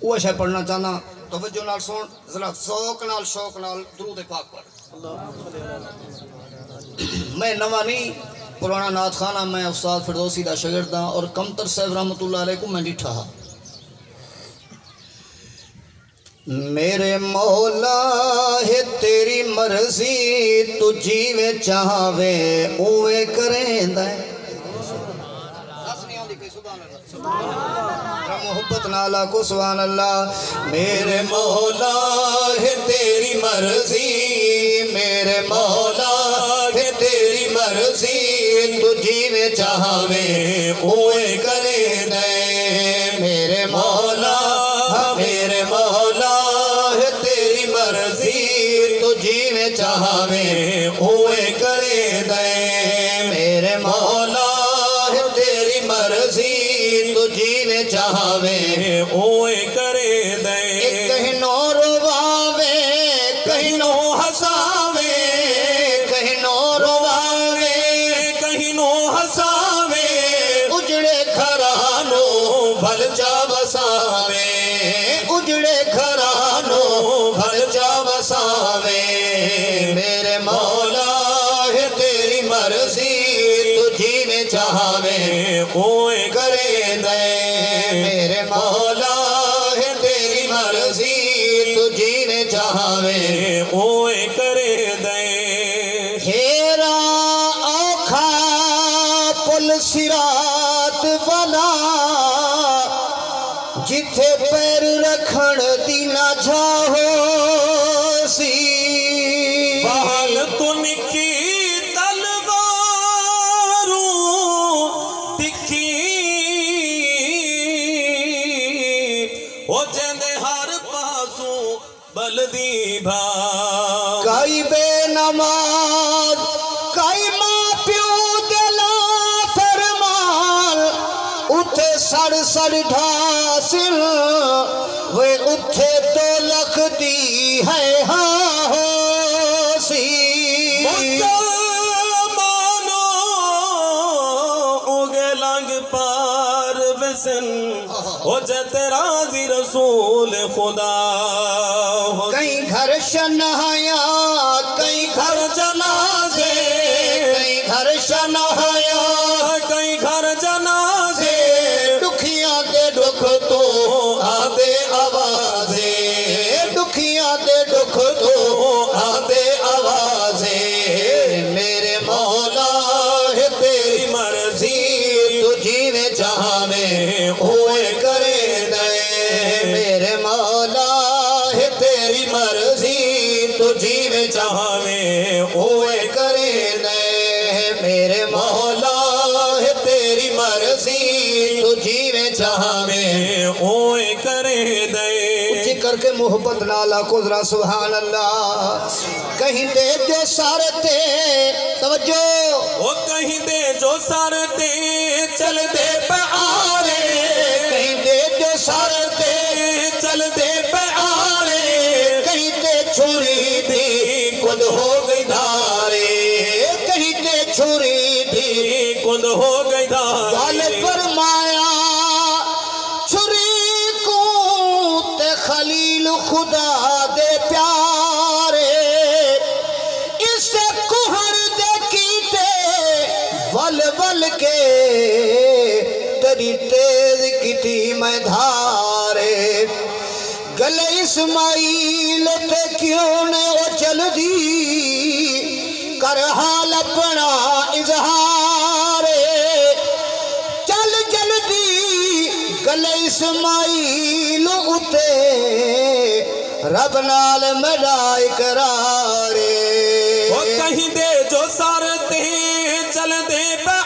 وہ شے پڑھنا چاہنا توجہ نال سن ذرا شوق نال درود پاک پڑھ میں نواں نہیں پرانا نعت خانہ میں استاد فردوسی دا شاگرد ہاں اور کمتر صاحب رحمت اللہ علیہ کو میں ڈٹھا ہاں میرے مولا ہے تیری مرضی تو جیوے چاہوے اوے کریں دے محبت نالا کو سبحان اللہ میرے مولا ہے تیری مرضی میرے مولا ہے تیری مرضی تو جیوے چاہوے اوے کریں دے میرے مولا ہے تیری مرضی تو جیوے چاہوے اوے کرے دے میرے مولا ہے تیری مرضی تو جیوے چاہوے اوے کرے دے کہیں نو رواوے کہیں نو ہساوے کہیں نو رواوے کہیں نو ہساوے اجڑے گھرانو بھل جا بساوے اجڑے گھرانوں بھر جا بساوے میرے مولا ہے تیری مرضی تو جیوے چاہوے اوے کرے دے میرے مولا ہے تیری مرضی تو جیوے چاہوے اوے کرے دے ہیرا اوکھا پل سرات والا جتھے پیر رکھن دی نہ جاہو سی بحال تو نکی تلواروں دکھی او جندے ہر پاسوں بلدی بھا کئی بے نماز کئی ماں پیو دلا فرمان اتھے سڑ سڑ ڈھاسل وہ اتھے تو لکھ دی ہے ہاں ہو سی مسلمانوں اگے لنگ پار بسن ہو جتے راضی رسول خدا کئی گھر شنہایا کئی گھر جنازے کئی گھر شنہایا کئی گھر جنازے دکھیاں دے دکھ تو آدے آوازے دکھیاں دے دکھ تو آدے آوازے میرے مولا ہے تیری مرضی تو جیوے چاہوے اوے کرے دے میرے مولا ہے تیری مرضی تو جیوے چاہوے اوے کرے دے میرے مولا ہے تیری مرضی تو جیوے چاہوے اوے کرے دے اچھی کر کے محبت نالا کو ذرا سبحان اللہ کہیں دے جو سارتے توجہ وہ کہیں دے جو سارتے چل دے پہ آرے کہیں دے جو سارتے چل دے پہ آرے کہیں دے چھوری دی کند ہو گئی دھارے کہیں دے چھوری دی کند ہو گئی دھارے والے فرمایا خلیل خدا دے پیارے اسے کوہر دے کیتے ول ول کے تری تیز کیتی میں دھارے گلے اسماعیل تے کیوں نے وہ چل دی کر حال اپنا اظہارے چل جل دی گلے اسماعیل اتے رب نال ملا اقرارے وہ کہیں دے جو سارتے چل دے پہ